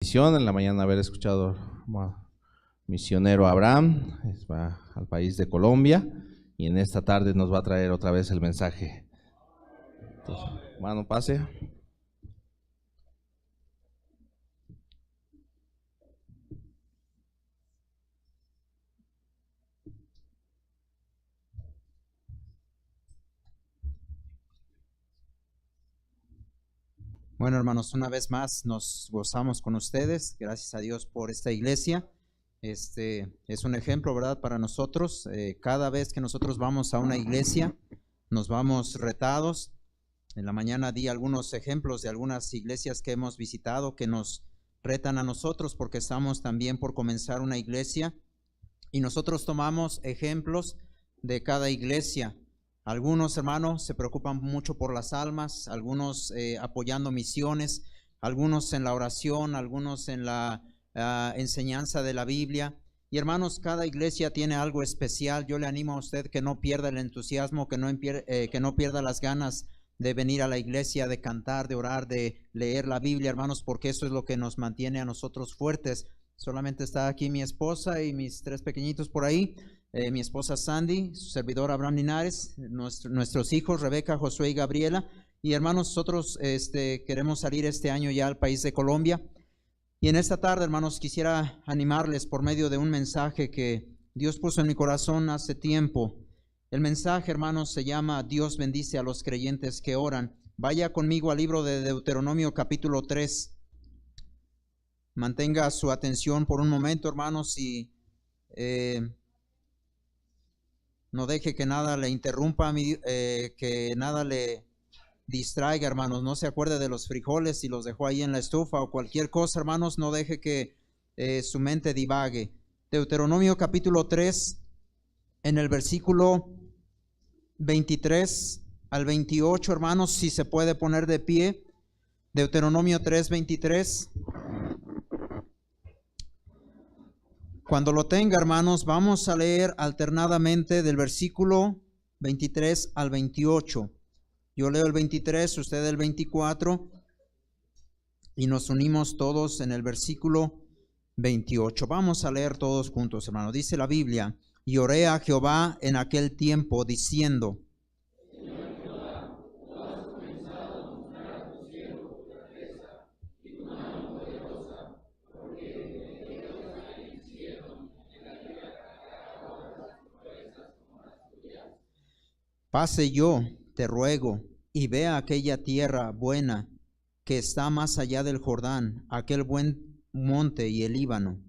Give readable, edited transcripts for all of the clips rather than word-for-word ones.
En la mañana haber escuchado misionero Abraham, va al país de Colombia, y en esta tarde nos va a traer otra vez el mensaje. Entonces, hermano, pase. Bueno, hermanos, una vez más nos gozamos con ustedes. Gracias a Dios por esta iglesia. Es un ejemplo, ¿verdad?, para nosotros. Cada vez que nosotros vamos a una iglesia, nos vamos retados. En la mañana di algunos ejemplos de algunas iglesias que hemos visitado que nos retan a nosotros porque estamos también por comenzar una iglesia. Y nosotros tomamos ejemplos de cada iglesia. Algunos hermanos se preocupan mucho por las almas, algunos apoyando misiones, algunos en la oración, algunos en la enseñanza de la Biblia. Y hermanos, cada iglesia tiene algo especial. Yo le animo a usted que no pierda el entusiasmo, que no pierda las ganas de venir a la iglesia, de cantar, de orar, de leer la Biblia, hermanos, porque eso es lo que nos mantiene a nosotros fuertes. Solamente está aquí mi esposa y mis tres pequeñitos por ahí. Mi esposa Sandy, su servidor Abraham Linares, nuestros hijos Rebeca, Josué y Gabriela. Y hermanos, nosotros queremos salir este año ya al país de Colombia. Y en esta tarde, hermanos, quisiera animarles por medio de un mensaje que Dios puso en mi corazón hace tiempo. El mensaje, hermanos, se llama Dios bendice a los creyentes que oran. Vaya conmigo al libro de Deuteronomio capítulo 3. Mantenga su atención por un momento, hermanos, y no deje que nada le interrumpa, que nada le distraiga, hermanos. No se acuerde de los frijoles si los dejó ahí en la estufa o cualquier cosa, hermanos. No deje que su mente divague. Deuteronomio capítulo 3, en el versículo 23 al 28, hermanos, si se puede poner de pie. Deuteronomio 3, 23. Cuando lo tenga, hermanos, vamos a leer alternadamente del versículo 23 al 28. Yo leo el 23, usted el 24, y nos unimos todos en el versículo 28. Vamos a leer todos juntos, hermanos. Dice la Biblia: y oré a Jehová en aquel tiempo, diciendo: pase yo, te ruego, y vea aquella tierra buena que está más allá del Jordán, aquel buen monte y el Líbano.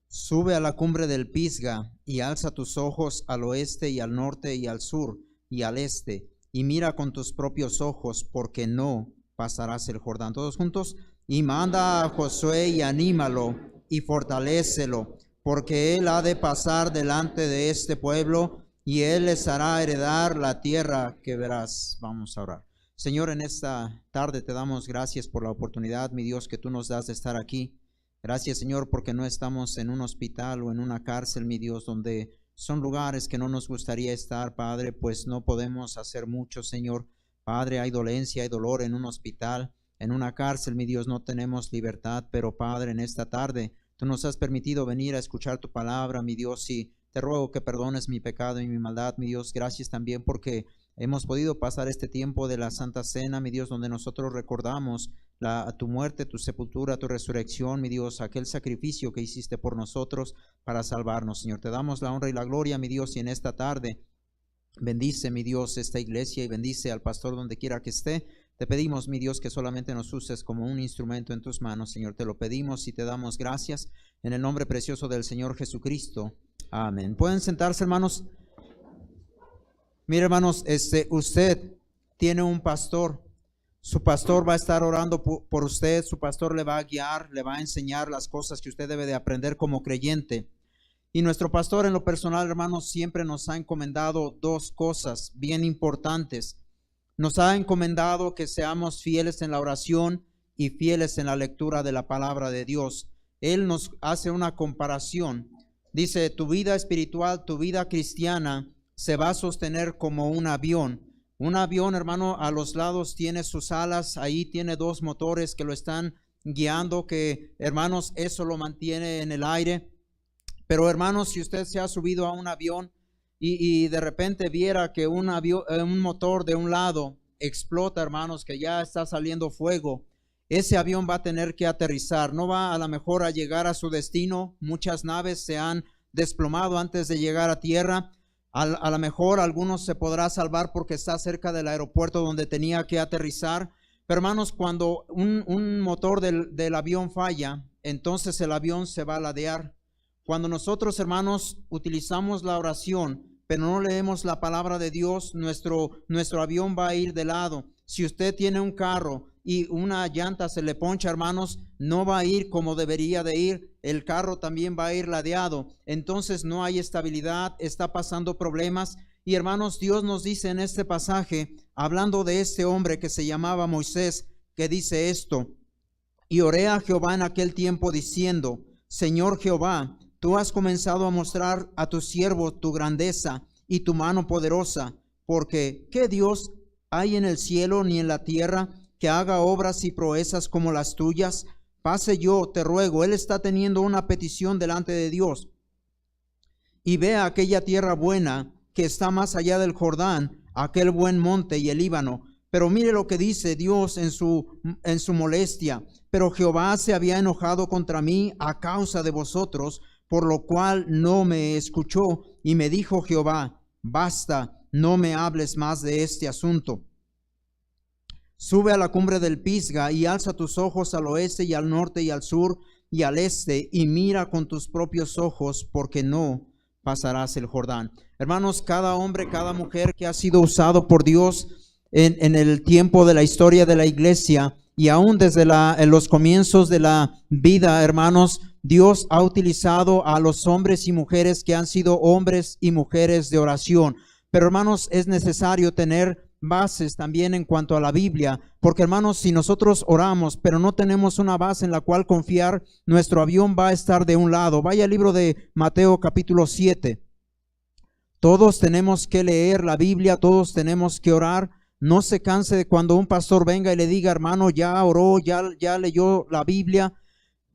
Sube a la cumbre del Pisga y alza tus ojos al oeste y al norte y al sur y al este, y mira con tus propios ojos, porque no pasarás el Jordán. Todos juntos. Y manda a Josué y anímalo y fortalécelo, porque él ha de pasar delante de este pueblo y él les hará heredar la tierra que verás. Vamos a orar. Señor, en esta tarde te damos gracias por la oportunidad, mi Dios, que tú nos das de estar aquí. Gracias, Señor, porque no estamos en un hospital o en una cárcel, mi Dios, donde son lugares que no nos gustaría estar, Padre, pues no podemos hacer mucho, Señor. Padre, hay dolencia, hay dolor en un hospital, en una cárcel, mi Dios, no tenemos libertad, pero Padre, en esta tarde tú nos has permitido venir a escuchar tu palabra, mi Dios, y te ruego que perdones mi pecado y mi maldad, mi Dios. Gracias también porque hemos podido pasar este tiempo de la Santa Cena, mi Dios, donde nosotros recordamos tu muerte, tu sepultura, tu resurrección, mi Dios, aquel sacrificio que hiciste por nosotros para salvarnos, Señor. Te damos la honra y la gloria, mi Dios, y en esta tarde bendice, mi Dios, esta iglesia y bendice al pastor donde quiera que esté. Te pedimos, mi Dios, que solamente nos uses como un instrumento en tus manos, Señor. Te lo pedimos y te damos gracias en el nombre precioso del Señor Jesucristo. Amén. ¿Pueden sentarse, hermanos? Mire, hermanos, usted tiene un pastor. Su pastor va a estar orando por usted. Su pastor le va a guiar, le va a enseñar las cosas que usted debe de aprender como creyente. Y nuestro pastor, en lo personal, hermanos, siempre nos ha encomendado dos cosas bien importantes. Nos ha encomendado que seamos fieles en la oración y fieles en la lectura de la palabra de Dios. Él nos hace una comparación Dice, tu vida espiritual, tu vida cristiana se va a sostener como un avión. Un avión, hermano, a los lados tiene sus alas, ahí tiene dos motores que lo están guiando, que, hermanos, eso lo mantiene en el aire. Pero, hermanos, si usted se ha subido a un avión y de repente viera que un motor de un lado explota, hermanos, que ya está saliendo fuego, ese avión va a tener que aterrizar, no va a lo mejor a llegar a su destino. Muchas naves se han desplomado antes de llegar a tierra. A lo mejor algunos se podrá salvar porque está cerca del aeropuerto donde tenía que aterrizar. Pero, hermanos, cuando un motor del avión falla, entonces el avión se va a ladear. Cuando nosotros, hermanos, utilizamos la oración, pero no leemos la palabra de Dios, nuestro avión va a ir de lado. Si usted tiene un carro y una llanta se le poncha, hermanos, no va a ir como debería de ir. El carro también va a ir ladeado. Entonces no hay estabilidad, está pasando problemas. Y, hermanos, Dios nos dice en este pasaje, hablando de este hombre que se llamaba Moisés, que dice esto: y oré a Jehová en aquel tiempo diciendo, Señor Jehová, tú has comenzado a mostrar a tu siervo tu grandeza y tu mano poderosa, porque ¿qué Dios hay en el cielo ni en la tierra que haga obras y proezas como las tuyas? Pase yo, te ruego. Él está teniendo una petición delante de Dios. Y vea aquella tierra buena que está más allá del Jordán, aquel buen monte y el Líbano. Pero mire lo que dice Dios en su molestia. Pero Jehová se había enojado contra mí a causa de vosotros, por lo cual no me escuchó. Y me dijo Jehová, basta, no me hables más de este asunto. Sube a la cumbre del Pisga y alza tus ojos al oeste y al norte y al sur y al este, y mira con tus propios ojos, porque no pasarás el Jordán. Hermanos, cada hombre, cada mujer que ha sido usado por Dios en el tiempo de la historia de la iglesia, y aún desde en los comienzos de la vida, hermanos, Dios ha utilizado a los hombres y mujeres que han sido hombres y mujeres de oración. Pero, hermanos, es necesario tener bases también en cuanto a la Biblia, porque, hermanos, si nosotros oramos pero no tenemos una base en la cual confiar, nuestro avión va a estar de un lado. Vaya al libro de Mateo capítulo 7. Todos tenemos que leer la Biblia, todos tenemos que orar. No se canse de cuando un pastor venga y le diga, hermano, ya oró, ya leyó la Biblia.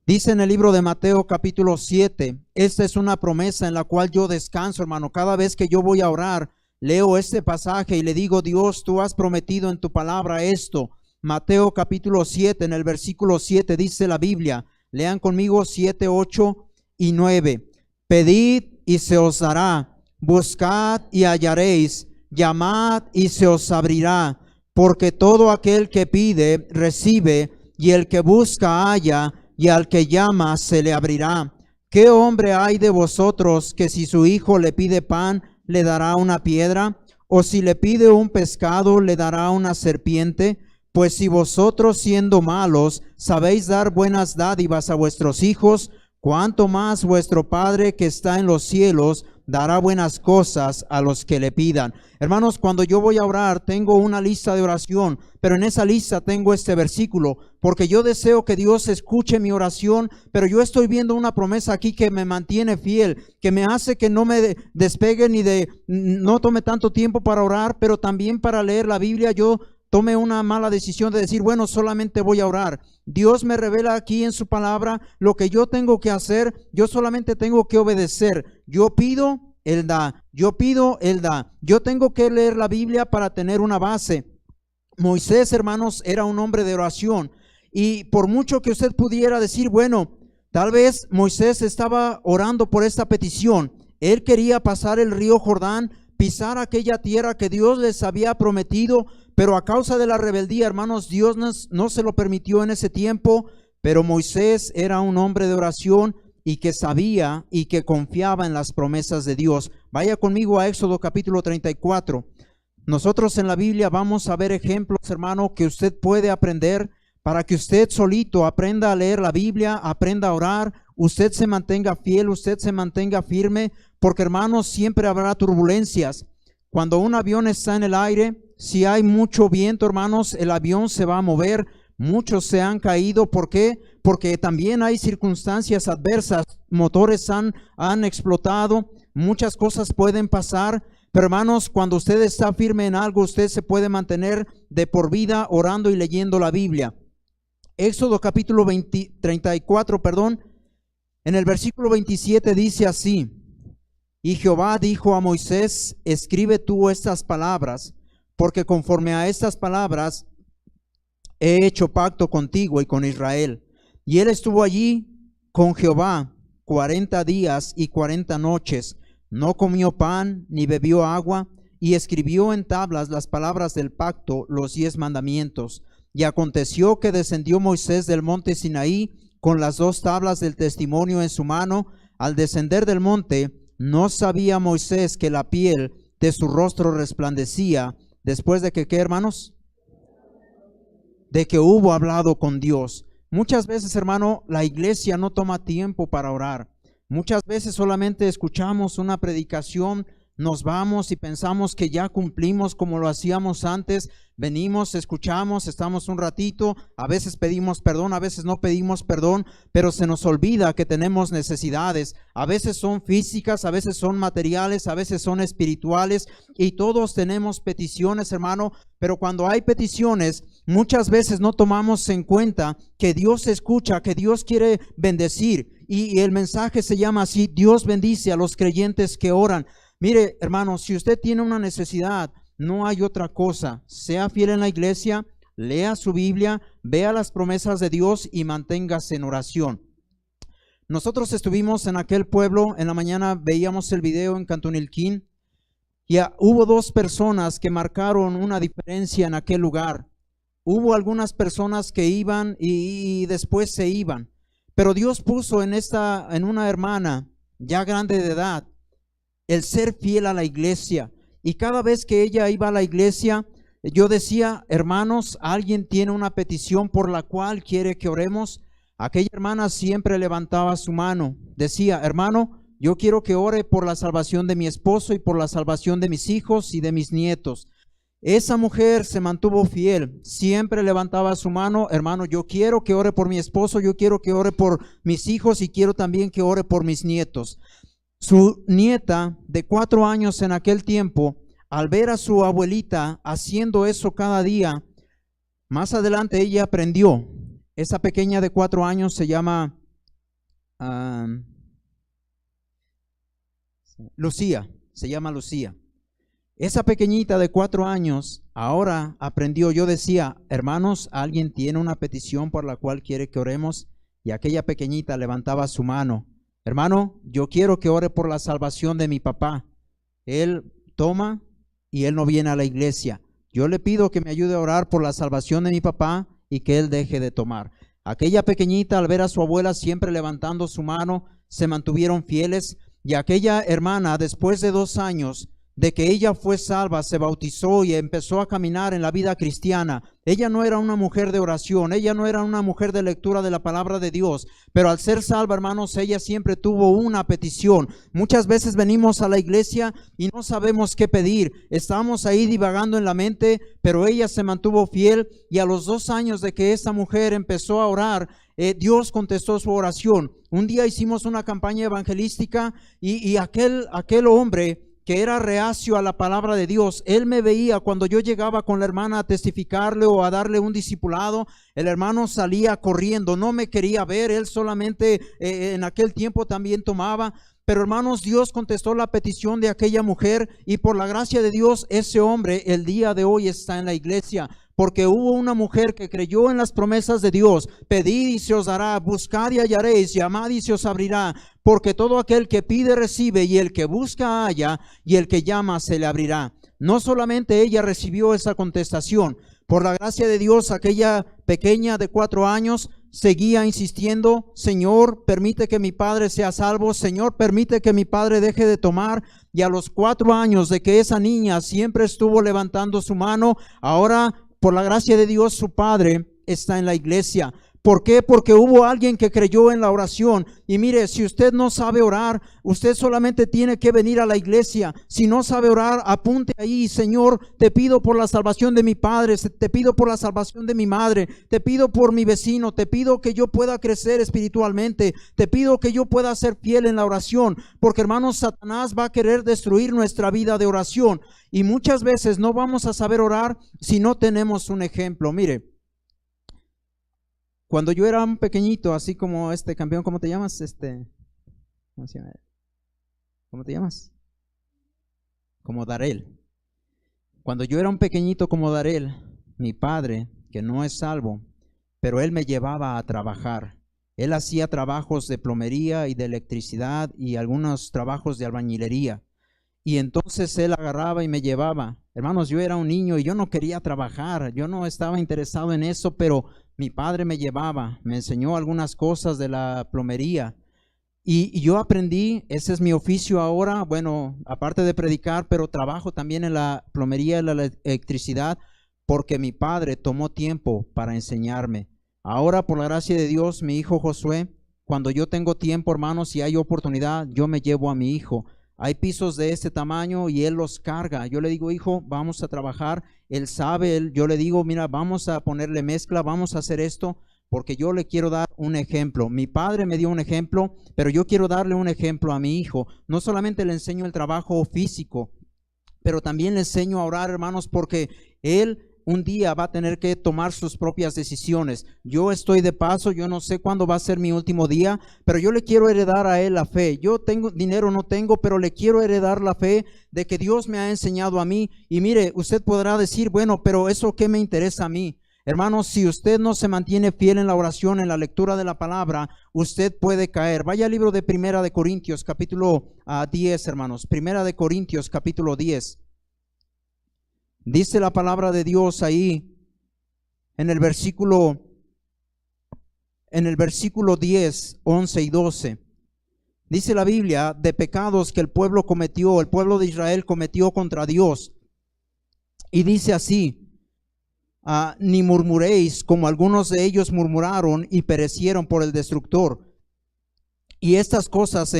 Dice en el libro de Mateo capítulo 7, esta es una promesa en la cual yo descanso, hermano. Cada vez que yo voy a orar, leo este pasaje y le digo, Dios, tú has prometido en tu palabra esto. Mateo capítulo 7, en el versículo 7 dice la Biblia, lean conmigo 7, 8 y 9. Pedid y se os dará, buscad y hallaréis, llamad y se os abrirá, porque todo aquel que pide, recibe, y el que busca, halla, y al que llama, se le abrirá. ¿Qué hombre hay de vosotros que si su hijo le pide pan, le dará una piedra? ¿O si le pide un pescado, le dará una serpiente? Pues si vosotros, siendo malos, sabéis dar buenas dádivas a vuestros hijos, cuánto más vuestro Padre que está en los cielos dará buenas cosas a los que le pidan. Hermanos, cuando yo voy a orar, tengo una lista de oración, pero en esa lista tengo este versículo, porque yo deseo que Dios escuche mi oración, pero yo estoy viendo una promesa aquí que me mantiene fiel, que me hace que no me despegue no tome tanto tiempo para orar, pero también para leer la Biblia. Yo tome una mala decisión de decir, bueno, solamente voy a orar. Dios me revela aquí en su palabra lo que yo tengo que hacer. Yo solamente tengo que obedecer. Yo pido, Él da. Yo pido, Él da. Yo tengo que leer la Biblia para tener una base. Moisés, hermanos, era un hombre de oración. Y por mucho que usted pudiera decir, bueno, tal vez Moisés estaba orando por esta petición. Él quería pasar el río Jordán, pisar aquella tierra que Dios les había prometido, pero a causa de la rebeldía, hermanos, Dios no se lo permitió en ese tiempo. Pero Moisés era un hombre de oración y que sabía y que confiaba en las promesas de Dios. Vaya conmigo a Éxodo capítulo 34. Nosotros en la Biblia vamos a ver ejemplos, hermano, que usted puede aprender para que usted solito aprenda a leer la Biblia, aprenda a orar, usted se mantenga fiel, usted se mantenga firme, porque, hermanos, siempre habrá turbulencias. Cuando un avión está en el aire, si hay mucho viento, hermanos, el avión se va a mover, Muchos se han caído. ¿Por qué? Porque también hay circunstancias adversas. Motores han explotado. Muchas cosas pueden pasar. Pero hermanos, cuando usted está firme en algo, usted se puede mantener de por vida orando y leyendo la Biblia. Éxodo capítulo 34, en el versículo 27 dice así: y Jehová dijo a Moisés, escribe tú estas palabras, porque conforme a estas palabras he hecho pacto contigo y con Israel. Y él estuvo allí con Jehová 40 días y 40 noches. No comió pan ni bebió agua, y escribió en tablas las palabras del pacto, los 10 mandamientos. Y aconteció que descendió Moisés del monte Sinaí con las 2 tablas del testimonio en su mano. Al descender del monte, no sabía Moisés que la piel de su rostro resplandecía, después de que, ¿qué, hermanos? De que hubo hablado con Dios. Muchas veces, hermano, la iglesia no toma tiempo para orar. Muchas veces solamente escuchamos una predicación, nos vamos y pensamos que ya cumplimos como lo hacíamos antes. Venimos, escuchamos, estamos un ratito, a veces pedimos perdón, a veces no pedimos perdón, pero se nos olvida que tenemos necesidades. A veces son físicas, a veces son materiales, a veces son espirituales, y todos tenemos peticiones, hermano. Pero cuando hay peticiones, muchas veces no tomamos en cuenta que Dios escucha, que Dios quiere bendecir. Y el mensaje se llama así: Dios bendice a los creyentes que oran. Mire, hermano, si usted tiene una necesidad, no hay otra cosa. Sea fiel en la iglesia, lea su Biblia, vea las promesas de Dios y manténgase en oración. Nosotros estuvimos en aquel pueblo, en la mañana veíamos el video en Cantunilquín, y hubo 2 personas que marcaron una diferencia en aquel lugar. Hubo algunas personas que iban y después se iban. Pero Dios puso en una hermana ya grande de edad el ser fiel a la iglesia. Y cada vez que ella iba a la iglesia, yo decía: hermanos, alguien tiene una petición por la cual quiere que oremos. Aquella hermana siempre levantaba su mano. Decía: hermano, yo quiero que ore por la salvación de mi esposo y por la salvación de mis hijos y de mis nietos. Esa mujer se mantuvo fiel, siempre levantaba su mano: hermano, yo quiero que ore por mi esposo, yo quiero que ore por mis hijos y quiero también que ore por mis nietos. Su nieta de 4 años en aquel tiempo, al ver a su abuelita haciendo eso cada día, más adelante ella aprendió. Esa pequeña de 4 años se llama Lucía, se llama Lucía. Esa pequeñita de 4 años ahora aprendió. Yo decía: hermanos, alguien tiene una petición por la cual quiere que oremos. Y aquella pequeñita levantaba su mano: hermano, yo quiero que ore por la salvación de mi papá. Él toma y él no viene a la iglesia. Yo le pido que me ayude a orar por la salvación de mi papá y que él deje de tomar. Aquella pequeñita, al ver a su abuela siempre levantando su mano, se mantuvieron fieles. Y aquella hermana, después de 2 años de que ella fue salva, se bautizó y empezó a caminar en la vida cristiana. Ella no era una mujer de oración, ella no era una mujer de lectura de la palabra de Dios, pero al ser salva, hermanos, ella siempre tuvo una petición. Muchas veces venimos a la iglesia y no sabemos qué pedir, estamos ahí divagando en la mente, pero ella se mantuvo fiel, y a los 2 años de que esta mujer empezó a orar, Dios contestó su oración. Un día hicimos una campaña evangelística y aquel hombre que era reacio a la palabra de Dios, él me veía cuando yo llegaba con la hermana a testificarle o a darle un discipulado. El hermano salía corriendo, no me quería ver, él solamente en aquel tiempo también tomaba. Pero hermanos, Dios contestó la petición de aquella mujer, y por la gracia de Dios ese hombre el día de hoy está en la iglesia, porque hubo una mujer que creyó en las promesas de Dios. Pedid y se os dará, buscad y hallaréis, llamad y se os abrirá, porque todo aquel que pide recibe, y el que busca halla, y el que llama se le abrirá. No solamente ella recibió esa contestación, por la gracia de Dios aquella pequeña de 4 años seguía insistiendo: Señor, permite que mi padre sea salvo, Señor, permite que mi padre deje de tomar. Y a los 4 años de que esa niña siempre estuvo levantando su mano, ahora por la gracia de Dios su padre está en la iglesia. ¿Por qué? Porque hubo alguien que creyó en la oración. Y mire, si usted no sabe orar, usted solamente tiene que venir a la iglesia. Si no sabe orar, apunte ahí: Señor, te pido por la salvación de mi padre, te pido por la salvación de mi madre, te pido por mi vecino, te pido que yo pueda crecer espiritualmente, te pido que yo pueda ser fiel en la oración, porque hermanos, Satanás va a querer destruir nuestra vida de oración. Y muchas veces no vamos a saber orar si no tenemos un ejemplo. Mire, cuando yo era un pequeñito, así como este campeón, ¿cómo te llamas? ¿Cómo te llamas? Como Darel. Cuando yo era un pequeñito como Darel, mi padre, que no es salvo, pero él me llevaba a trabajar. Él hacía trabajos de plomería y de electricidad y algunos trabajos de albañilería. Y entonces él agarraba y me llevaba. Hermanos, yo era un niño y yo no quería trabajar, yo no estaba interesado en eso, pero mi padre me llevaba, me enseñó algunas cosas de la plomería. Y yo aprendí, ese es mi oficio ahora, bueno, aparte de predicar, pero trabajo también en la plomería y la electricidad, porque mi padre tomó tiempo para enseñarme. Ahora, por la gracia de Dios, mi hijo Josué, cuando yo tengo tiempo, hermanos, y hay oportunidad, yo me llevo a mi hijo. Hay pisos de este tamaño y él los carga. Yo le digo: hijo, vamos a trabajar. Él sabe, yo le digo: mira, vamos a ponerle mezcla, vamos a hacer esto, porque yo le quiero dar un ejemplo. Mi padre me dio un ejemplo, pero yo quiero darle un ejemplo a mi hijo. No solamente le enseño el trabajo físico, pero también le enseño a orar, hermanos, porque él un día va a tener que tomar sus propias decisiones. Yo estoy de paso, yo no sé cuándo va a ser mi último día, pero yo le quiero heredar a él la fe. Yo tengo dinero, no tengo, pero le quiero heredar la fe de que Dios me ha enseñado a mí. Y mire, usted podrá decir: bueno, pero ¿eso qué me interesa a mí? Hermanos, si usted no se mantiene fiel en la oración, en la lectura de la palabra, usted puede caer. Vaya al libro de Primera de Corintios, capítulo 10, hermanos. Primera de Corintios, capítulo 10. Dice la palabra de Dios ahí en el versículo 10, 11 y 12. Dice la Biblia de pecados que el pueblo de Israel cometió contra Dios. Y dice así: ni murmuréis como algunos de ellos murmuraron y perecieron por el destructor. Y estas cosas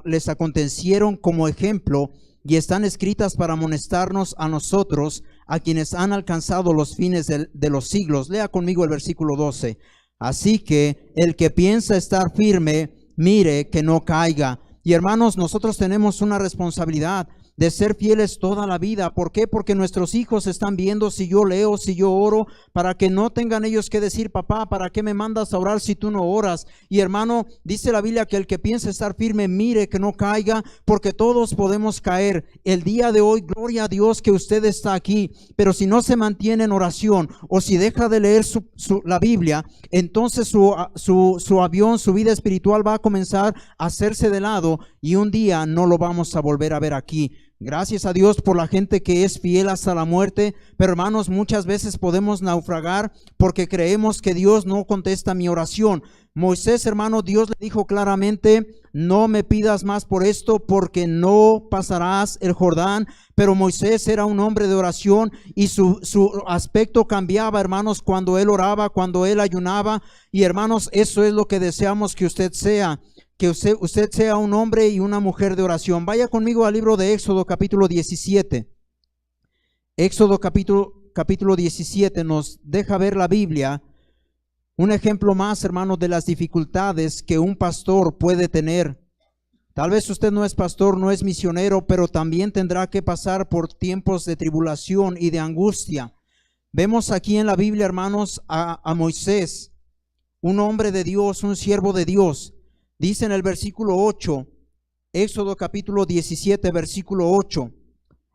les acontecieron como ejemplo, y están escritas para amonestarnos a nosotros, a quienes han alcanzado los fines de los siglos. Lea conmigo el versículo 12. Así que el que piensa estar firme, mire que no caiga. Y hermanos, nosotros tenemos una responsabilidad de ser fieles toda la vida. ¿Por qué? Porque nuestros hijos están viendo si yo leo, si yo oro, para que no tengan ellos que decir: papá, ¿para qué me mandas a orar si tú no oras? Y hermano, dice la Biblia que el que piensa estar firme, mire que no caiga, porque todos podemos caer. El día de hoy, gloria a Dios que usted está aquí, pero si no se mantiene en oración, o si deja de leer la Biblia, entonces su avión, su vida espiritual va a comenzar a hacerse de lado, y un día no lo vamos a volver a ver aquí. Gracias a Dios por la gente que es fiel hasta la muerte, pero hermanos, muchas veces podemos naufragar porque creemos que Dios no contesta mi oración. Moisés, hermano, Dios le dijo claramente: no me pidas más por esto, porque no pasarás el Jordán. Pero Moisés era un hombre de oración y su aspecto cambiaba, hermanos, cuando él oraba, cuando él ayunaba. Y hermanos, eso es lo que deseamos que usted sea. Que usted sea un hombre y una mujer de oración. Vaya conmigo al libro de Éxodo capítulo 17. Éxodo capítulo 17 nos deja ver la Biblia un ejemplo más, hermanos, de las dificultades que un pastor puede tener. Tal vez usted no es pastor, no es misionero, pero también tendrá que pasar por tiempos de tribulación y de angustia. Vemos aquí en la Biblia, hermanos, a Moisés, un hombre de Dios, un siervo de Dios. Dice en el versículo 8, Éxodo capítulo 17, versículo 8.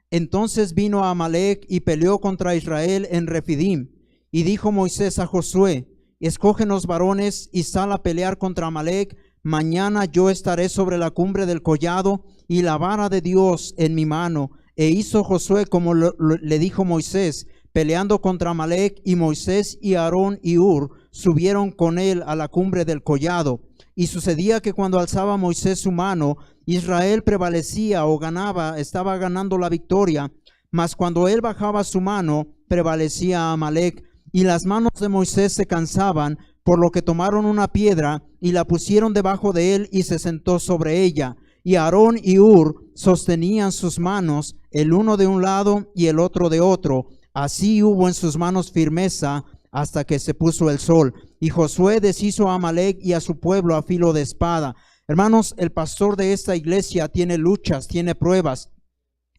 Entonces vino Amalec y peleó contra Israel en Refidim. Y dijo Moisés a Josué: escógenos varones y sal a pelear contra Amalec. Mañana yo estaré sobre la cumbre del collado y la vara de Dios en mi mano. E hizo Josué como le dijo Moisés, peleando contra Amalec, y Moisés y Aarón y Hur subieron con él a la cumbre del collado. Y sucedía que cuando alzaba Moisés su mano, Israel prevalecía o ganaba, estaba ganando la victoria. Mas cuando él bajaba su mano, prevalecía Amalec. Y las manos de Moisés se cansaban, por lo que tomaron una piedra y la pusieron debajo de él y se sentó sobre ella. Y Aarón y Hur sostenían sus manos, el uno de un lado y el otro de otro. Así hubo en sus manos firmeza hasta que se puso el sol. Y Josué deshizo a Amalec y a su pueblo a filo de espada. Hermanos, el pastor de esta iglesia tiene luchas, tiene pruebas.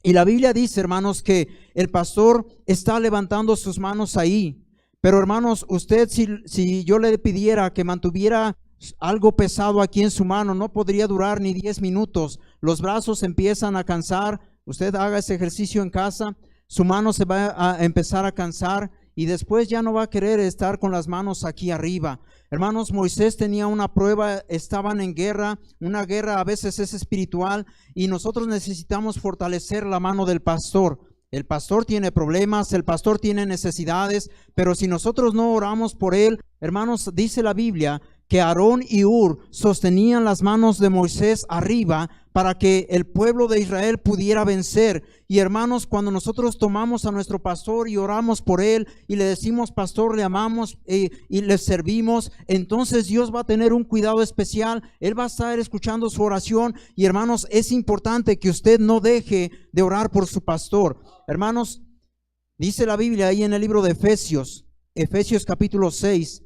Y la Biblia dice, hermanos, que el pastor está levantando sus manos ahí. Pero hermanos, usted si yo le pidiera que mantuviera algo pesado aquí en su mano, no podría durar ni 10 minutos. Los brazos empiezan a cansar. Usted haga ese ejercicio en casa, su mano se va a empezar a cansar y después ya no va a querer estar con las manos aquí arriba. Hermanos, Moisés tenía una prueba, estaban en guerra, una guerra a veces es espiritual y nosotros necesitamos fortalecer la mano del pastor. El pastor tiene problemas, el pastor tiene necesidades, pero si nosotros no oramos por él, hermanos, dice la Biblia que Aarón y Hur sostenían las manos de Moisés arriba para que el pueblo de Israel pudiera vencer. Y hermanos, cuando nosotros tomamos a nuestro pastor y oramos por él y le decimos, pastor, le amamos y le servimos, entonces Dios va a tener un cuidado especial. Él va a estar escuchando su oración. Y hermanos, es importante que usted no deje de orar por su pastor. Hermanos, dice la Biblia ahí en el libro de Efesios capítulo 6,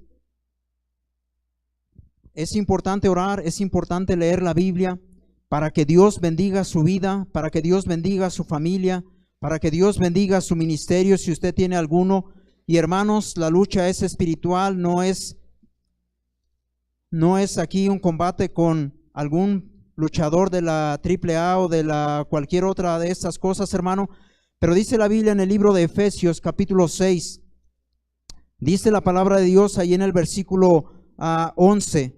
es importante orar, es importante leer la Biblia para que Dios bendiga su vida, para que Dios bendiga su familia, para que Dios bendiga su ministerio si usted tiene alguno. Y hermanos, la lucha es espiritual, no es aquí un combate con algún luchador de la AAA o de cualquier otra de estas cosas, hermano. Pero dice la Biblia en el libro de Efesios capítulo 6, dice la palabra de Dios ahí en el versículo 11,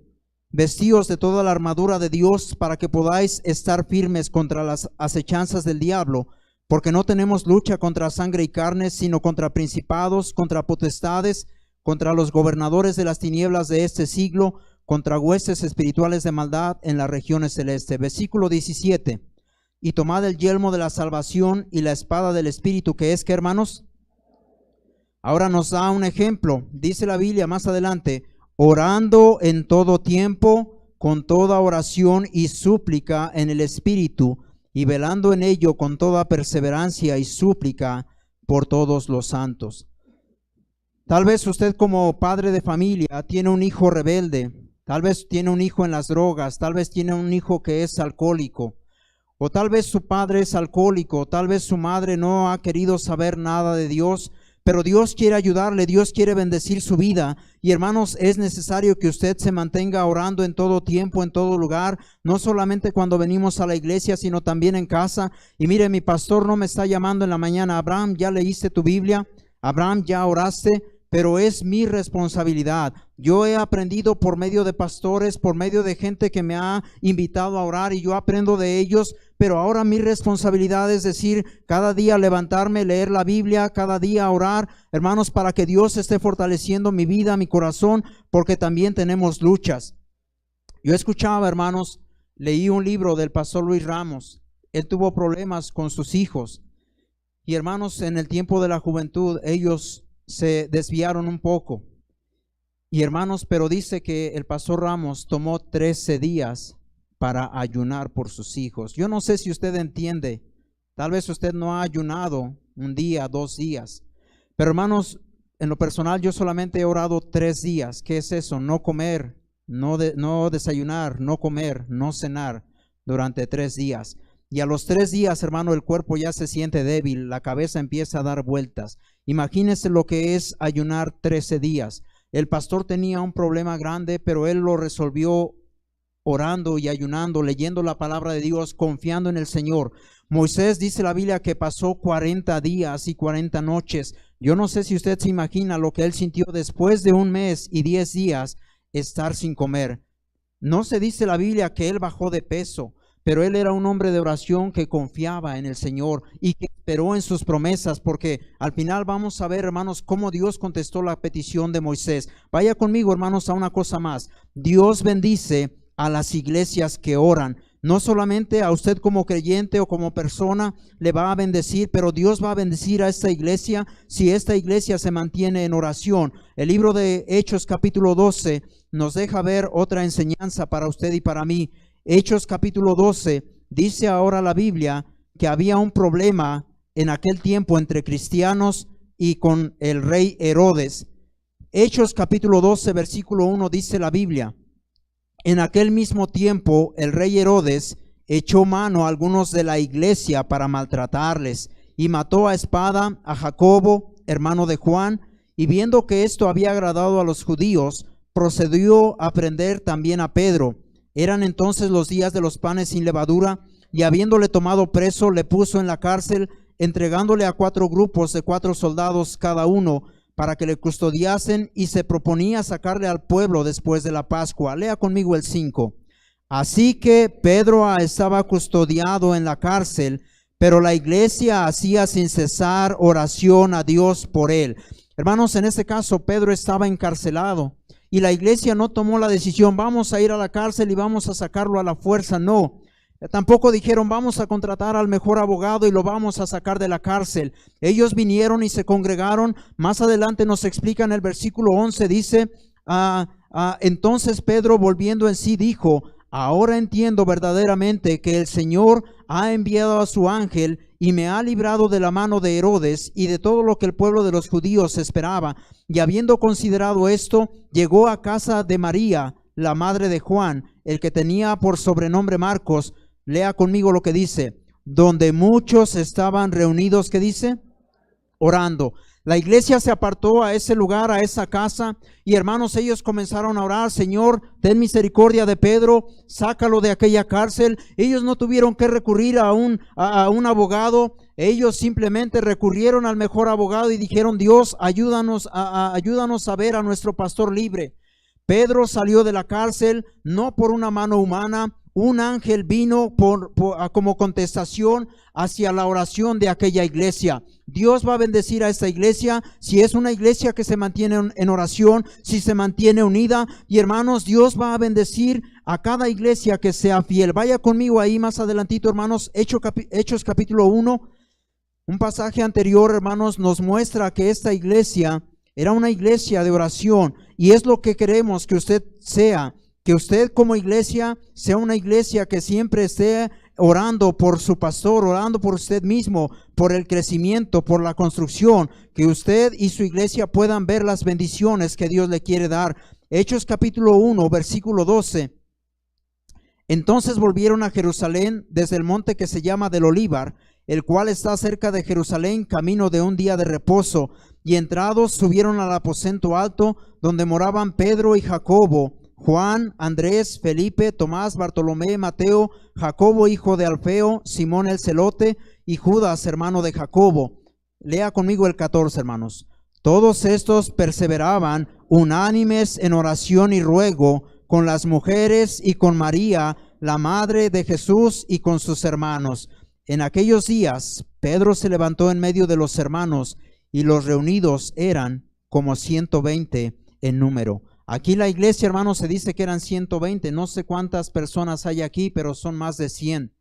vestíos de toda la armadura de Dios para que podáis estar firmes contra las acechanzas del diablo, porque no tenemos lucha contra sangre y carne, sino contra principados, contra potestades, contra los gobernadores de las tinieblas de este siglo, contra huestes espirituales de maldad en las regiones celestes. Versículo 17, y tomad el yelmo de la salvación y la espada del Espíritu, que es, ¿qué, hermanos? Ahora nos da un ejemplo, dice la Biblia más adelante, orando en todo tiempo, con toda oración y súplica en el Espíritu, y velando en ello con toda perseverancia y súplica por todos los santos. Tal vez usted como padre de familia tiene un hijo rebelde, tal vez tiene un hijo en las drogas, tal vez tiene un hijo que es alcohólico, o tal vez su padre es alcohólico, tal vez su madre no ha querido saber nada de Dios, pero Dios quiere ayudarle, Dios quiere bendecir su vida. Y hermanos, es necesario que usted se mantenga orando en todo tiempo, en todo lugar, no solamente cuando venimos a la iglesia, sino también en casa. Y mire, mi pastor no me está llamando en la mañana, Abraham, ya leíste tu Biblia, Abraham, ya oraste, pero es mi responsabilidad. Yo he aprendido por medio de pastores, por medio de gente que me ha invitado a orar y yo aprendo de ellos, pero ahora mi responsabilidad es decir, cada día levantarme, leer la Biblia, cada día orar, hermanos, para que Dios esté fortaleciendo mi vida, mi corazón, porque también tenemos luchas. Yo escuchaba, hermanos, leí un libro del pastor Luis Ramos. Él tuvo problemas con sus hijos y, hermanos, en el tiempo de la juventud ellos se desviaron un poco. Y hermanos, pero dice que el pastor Ramos tomó 13 días para ayunar por sus hijos. Yo no sé si usted entiende, tal vez usted no ha ayunado un día, 2 días, pero hermanos, en lo personal yo solamente he orado 3 días. ¿Qué es eso? No comer, no desayunar, no comer, no cenar durante 3 días. Y a los 3 días, hermano, el cuerpo ya se siente débil, la cabeza empieza a dar vueltas. Imagínense lo que es ayunar 13 días. El pastor tenía un problema grande, pero él lo resolvió orando y ayunando, leyendo la palabra de Dios, confiando en el Señor. Moisés, dice la Biblia, que pasó 40 días y 40 noches. Yo no sé si usted se imagina lo que él sintió después de 1 mes y 10 días estar sin comer. No se dice la Biblia que él bajó de peso, pero él era un hombre de oración que confiaba en el Señor y que esperó en sus promesas, porque al final vamos a ver, hermanos, cómo Dios contestó la petición de Moisés. Vaya conmigo, hermanos, a una cosa más. Dios bendice a las iglesias que oran. No solamente a usted como creyente o como persona le va a bendecir, pero Dios va a bendecir a esta iglesia si esta iglesia se mantiene en oración. El libro de Hechos capítulo 12 nos deja ver otra enseñanza para usted y para mí. Hechos capítulo 12 dice ahora la Biblia que había un problema en aquel tiempo entre cristianos y con el rey Herodes. Hechos capítulo 12 versículo 1 dice la Biblia: en aquel mismo tiempo el rey Herodes echó mano a algunos de la iglesia para maltratarles y mató a espada a Jacobo, hermano de Juan, y viendo que esto había agradado a los judíos, procedió a prender también a Pedro. Eran entonces los días de los panes sin levadura, y habiéndole tomado preso, le puso en la cárcel, entregándole a 4 grupos de 4 soldados cada uno, para que le custodiasen, y se proponía sacarle al pueblo después de la Pascua. Lea conmigo el 5. Así que Pedro estaba custodiado en la cárcel, pero la iglesia hacía sin cesar oración a Dios por él. Hermanos, en este caso Pedro estaba encarcelado y la iglesia no tomó la decisión: vamos a ir a la cárcel y vamos a sacarlo a la fuerza. No. Tampoco dijeron: vamos a contratar al mejor abogado y lo vamos a sacar de la cárcel. Ellos vinieron y se congregaron. Más adelante nos explica en el versículo 11, dice: entonces Pedro, volviendo en sí, dijo: ahora entiendo verdaderamente que el Señor ha enviado a su ángel y me ha librado de la mano de Herodes y de todo lo que el pueblo de los judíos esperaba. Y habiendo considerado esto, llegó a casa de María, la madre de Juan, el que tenía por sobrenombre Marcos. Lea conmigo lo que dice: donde muchos estaban reunidos, ¿qué dice? Orando. La iglesia se apartó a ese lugar, a esa casa, y hermanos, ellos comenzaron a orar: Señor, ten misericordia de Pedro, sácalo de aquella cárcel. Ellos no tuvieron que recurrir a un abogado. Ellos simplemente recurrieron al mejor abogado y dijeron: Dios, ayúdanos a ver a nuestro pastor libre. Pedro salió de la cárcel no por una mano humana. Un ángel vino como contestación hacia la oración de aquella iglesia. Dios va a bendecir a esta iglesia si es una iglesia que se mantiene en oración, si se mantiene unida. Y hermanos, Dios va a bendecir a cada iglesia que sea fiel. Vaya conmigo ahí más adelantito, hermanos, Hechos capítulo 1. Un pasaje anterior, hermanos, nos muestra que esta iglesia era una iglesia de oración, y es lo que queremos que usted sea. Que usted como iglesia sea una iglesia que siempre esté orando por su pastor, orando por usted mismo, por el crecimiento, por la construcción, que usted y su iglesia puedan ver las bendiciones que Dios le quiere dar. Hechos capítulo 1, versículo 12. Entonces volvieron a Jerusalén desde el monte que se llama del Olivar, el cual está cerca de Jerusalén, camino de un día de reposo, y entrados subieron al aposento alto, donde moraban Pedro y Jacobo, Juan, Andrés, Felipe, Tomás, Bartolomé, Mateo, Jacobo hijo de Alfeo, Simón el celote y Judas hermano de Jacobo. Lea conmigo el 14, hermanos. Todos estos perseveraban unánimes en oración y ruego con las mujeres y con María, la madre de Jesús, y con sus hermanos. En aquellos días Pedro se levantó en medio de los hermanos, y los reunidos eran como 120 en número. Aquí la iglesia, hermanos, se dice que eran 120. No sé cuántas personas hay aquí, pero son más de 100.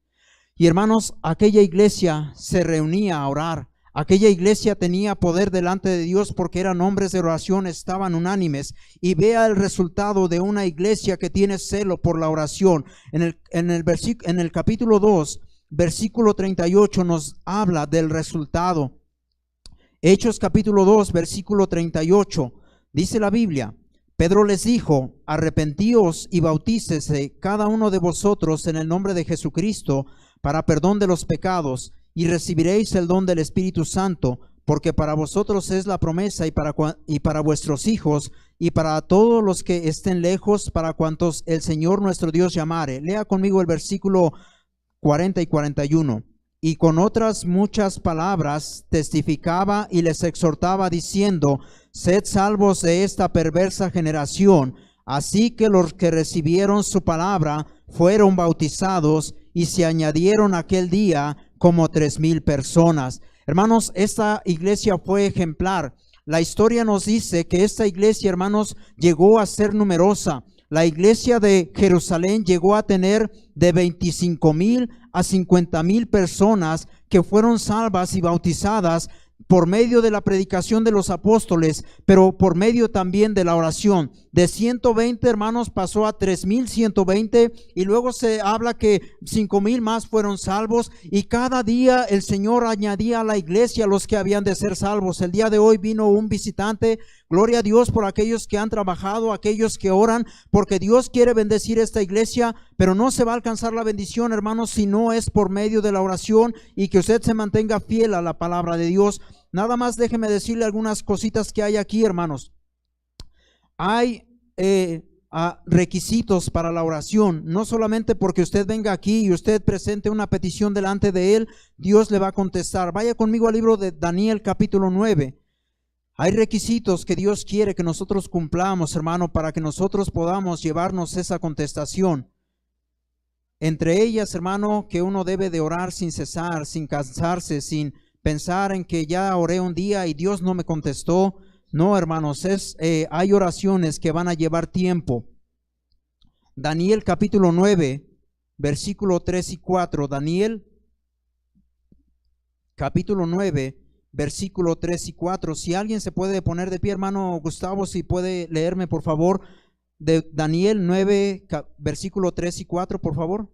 Y hermanos, aquella iglesia se reunía a orar. Aquella iglesia tenía poder delante de Dios porque eran hombres de oración, estaban unánimes. Y vea el resultado de una iglesia que tiene celo por la oración. En el capítulo 2, versículo 38 nos habla del resultado. Hechos capítulo 2, versículo 38, dice la Biblia: Pedro les dijo: arrepentíos y bautícese cada uno de vosotros en el nombre de Jesucristo para perdón de los pecados, y recibiréis el don del Espíritu Santo, porque para vosotros es la promesa, y para vuestros hijos, y para todos los que estén lejos, para cuantos el Señor nuestro Dios llamare. Lea conmigo el versículo 40 y 41. Y con otras muchas palabras testificaba y les exhortaba diciendo: sed salvos de esta perversa generación. Así que los que recibieron su palabra fueron bautizados, y se añadieron aquel día como 3,000 personas. Hermanos, esta iglesia fue ejemplar. La historia nos dice que esta iglesia, hermanos, llegó a ser numerosa. La iglesia de Jerusalén llegó a tener de 25,000 a 50,000 personas que fueron salvas y bautizadas por medio de la predicación de los apóstoles, pero por medio también de la oración. De 120 hermanos pasó a 3,120, y luego se habla que 5,000 más fueron salvos, y cada día el Señor añadía a la iglesia los que habían de ser salvos. El día de hoy vino un visitante. Gloria a Dios por aquellos que han trabajado, aquellos que oran, porque Dios quiere bendecir esta iglesia, pero no se va a alcanzar la bendición, hermanos, si no es por medio de la oración, y que usted se mantenga fiel a la palabra de Dios. Nada más déjeme decirle algunas cositas que hay aquí, hermanos. Hay requisitos para la oración. No solamente porque usted venga aquí y usted presente una petición delante de Él, Dios le va a contestar. Vaya conmigo al libro de Daniel capítulo 9. Hay requisitos que Dios quiere que nosotros cumplamos, hermano, para que nosotros podamos llevarnos esa contestación. Entre ellas, hermano, que uno debe de orar sin cesar, sin cansarse, sin pensar en que ya oré un día y Dios no me contestó. No, hermanos, hay oraciones que van a llevar tiempo. Daniel capítulo 9, versículo 3 y 4. Daniel capítulo 9, versículo 3 y 4. Si alguien se puede poner de pie, hermano Gustavo, si puede leerme, por favor, de Daniel 9, versículo 3 y 4, por favor.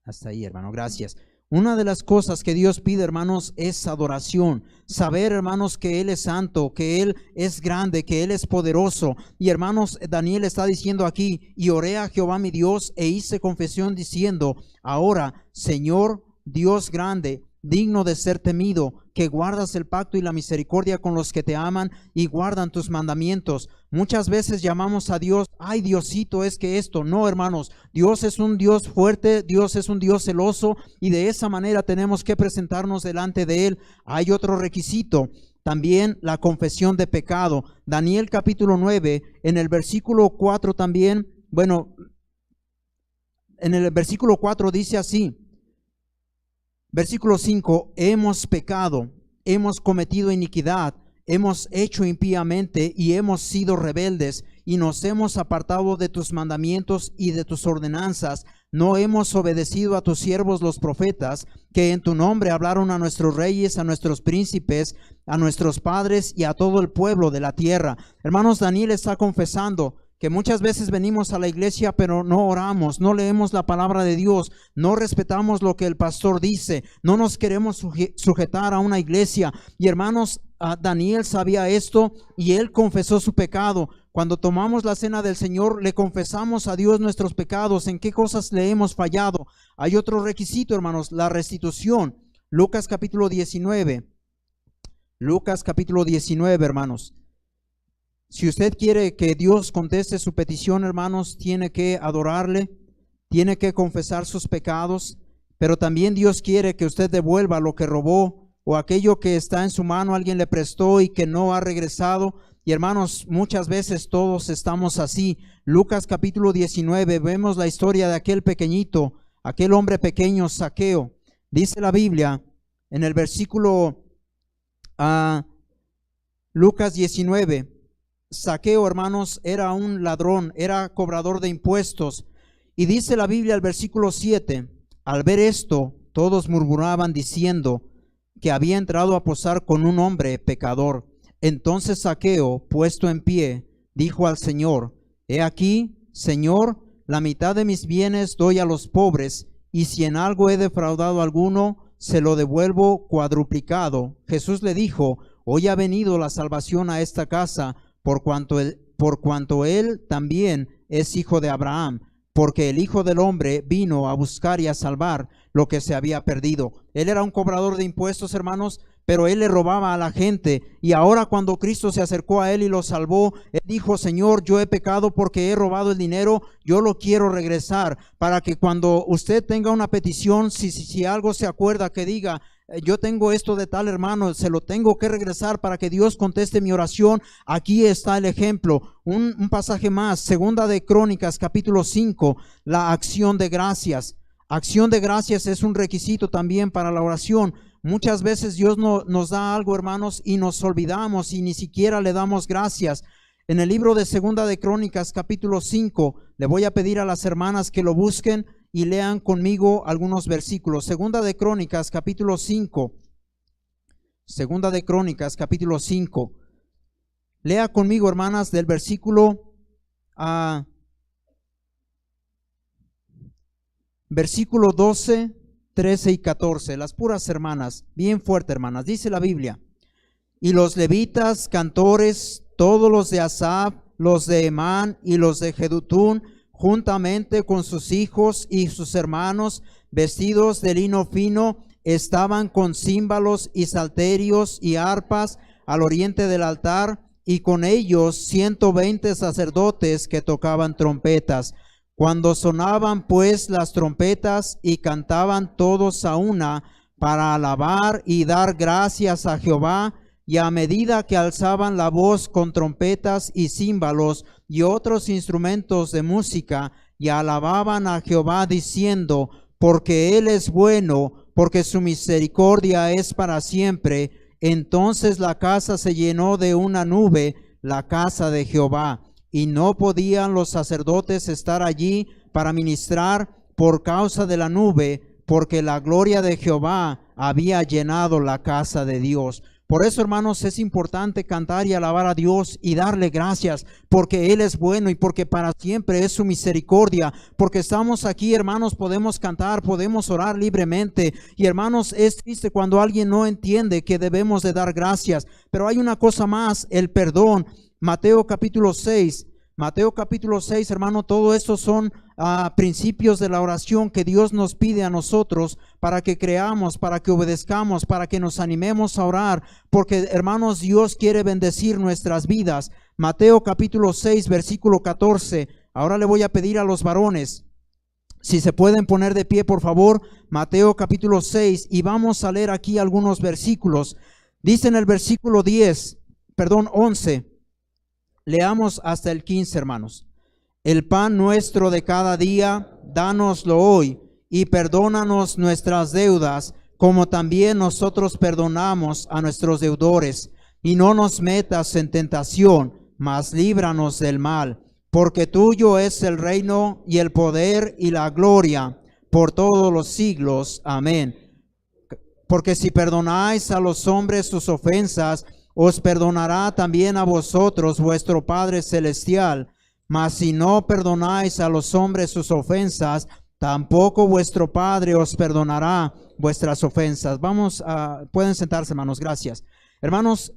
Hasta ahí, hermano, gracias. Una de las cosas que Dios pide, hermanos, es adoración. Saber, hermanos, que Él es santo, que Él es grande, que Él es poderoso. Y, hermanos, Daniel está diciendo aquí: y oré a Jehová mi Dios e hice confesión diciendo: ahora, Señor Dios grande, digno de ser temido, que guardas el pacto y la misericordia con los que te aman y guardan tus mandamientos. Muchas veces llamamos a Dios: ay, Diosito, es que esto. No, hermanos, Dios es un Dios fuerte, Dios es un Dios celoso, y de esa manera tenemos que presentarnos delante de Él. Hay otro requisito, también la confesión de pecado. Daniel capítulo 9, en el versículo 4 también, en el versículo 4 dice así. Versículo 5, hemos pecado, hemos cometido iniquidad, hemos hecho impíamente y hemos sido rebeldes y nos hemos apartado de tus mandamientos y de tus ordenanzas. No hemos obedecido a tus siervos los profetas, que en tu nombre hablaron a nuestros reyes, a nuestros príncipes, a nuestros padres y a todo el pueblo de la tierra. Hermanos, Daniel está confesando que muchas veces venimos a la iglesia pero no oramos, no leemos la palabra de Dios, no respetamos lo que el pastor dice, no nos queremos sujetar a una iglesia. Y, hermanos, Daniel sabía esto y él confesó su pecado. Cuando tomamos la cena del Señor, le confesamos a Dios nuestros pecados, en qué cosas le hemos fallado. Hay otro requisito, hermanos, la restitución. Lucas capítulo 19. Lucas capítulo 19, hermanos. Si usted quiere que Dios conteste su petición, hermanos, tiene que adorarle, tiene que confesar sus pecados, pero también Dios quiere que usted devuelva lo que robó o aquello que está en su mano, alguien le prestó y que no ha regresado. Y, hermanos, muchas veces todos estamos así. Lucas capítulo 19, vemos la historia de aquel pequeñito, aquel hombre pequeño, Zaqueo. Dice la Biblia en el versículo Lucas 19, Zaqueo, hermanos, era un ladrón, era cobrador de impuestos. Y dice la Biblia, el versículo 7, al ver esto, todos murmuraban diciendo que había entrado a posar con un hombre pecador. Entonces Zaqueo, puesto en pie, dijo al Señor: he aquí, Señor, la mitad de mis bienes doy a los pobres, y si en algo he defraudado a alguno, se lo devuelvo cuadruplicado. Jesús le dijo: hoy ha venido la salvación a esta casa, por cuanto él también es hijo de Abraham, porque el Hijo del Hombre vino a buscar y a salvar lo que se había perdido. Él era un cobrador de impuestos, hermanos, pero él le robaba a la gente. Y ahora, cuando Cristo se acercó a él y lo salvó, él dijo: Señor, yo he pecado porque he robado el dinero, yo lo quiero regresar. Para que cuando usted tenga una petición, si algo se acuerda, que diga: yo tengo esto de tal hermano, se lo tengo que regresar para que Dios conteste mi oración. Aquí está el ejemplo. Un pasaje más, Segunda de Crónicas, capítulo 5, la acción de gracias. Acción de gracias es un requisito también para la oración. Muchas veces Dios nos da algo, hermanos, y nos olvidamos y ni siquiera le damos gracias. En el libro de Segunda de Crónicas, capítulo 5, le voy a pedir a las hermanas que lo busquen y lean conmigo algunos versículos. Segunda de Crónicas, capítulo 5. Segunda de Crónicas, capítulo 5. Lea conmigo, hermanas, del versículo versículo 12, 13 y 14. Las puras hermanas, bien fuerte, hermanas. Dice la Biblia: y los levitas, cantores, todos los de Asaf, los de Emán y los de Jedutún, juntamente con sus hijos y sus hermanos, vestidos de lino fino, estaban con címbalos y salterios y arpas al oriente del altar, y con ellos 120 sacerdotes que tocaban trompetas. Cuando sonaban pues las trompetas y cantaban todos a una para alabar y dar gracias a Jehová, y a medida que alzaban la voz con trompetas y címbalos y otros instrumentos de música, y alababan a Jehová diciendo: porque Él es bueno, porque su misericordia es para siempre. Entonces la casa se llenó de una nube, la casa de Jehová, y no podían los sacerdotes estar allí para ministrar por causa de la nube, porque la gloria de Jehová había llenado la casa de Dios. Por eso, hermanos, es importante cantar y alabar a Dios y darle gracias, porque Él es bueno y porque para siempre es su misericordia. Porque estamos aquí, hermanos, podemos cantar, podemos orar libremente. Y, hermanos, es triste cuando alguien no entiende que debemos de dar gracias. Pero hay una cosa más, el perdón. Mateo capítulo 6. Mateo capítulo 6, hermano, todo esto son principios de la oración que Dios nos pide a nosotros para que creamos, para que obedezcamos, para que nos animemos a orar, porque, hermanos, Dios quiere bendecir nuestras vidas. Mateo capítulo 6, versículo 14. Ahora le voy a pedir a los varones, si se pueden poner de pie, por favor. Mateo capítulo 6, y vamos a leer aquí algunos versículos. Dice en el versículo 11. Leamos hasta el 15, hermanos. El pan nuestro de cada día, dánoslo hoy, y perdónanos nuestras deudas, como también nosotros perdonamos a nuestros deudores. Y no nos metas en tentación, mas líbranos del mal. Porque tuyo es el reino, y el poder, y la gloria, por todos los siglos. Amén. Porque si perdonáis a los hombres sus ofensas, os perdonará también a vosotros vuestro Padre Celestial. Mas si no perdonáis a los hombres sus ofensas, tampoco vuestro Padre os perdonará vuestras ofensas. Pueden sentarse, hermanos, gracias. Hermanos,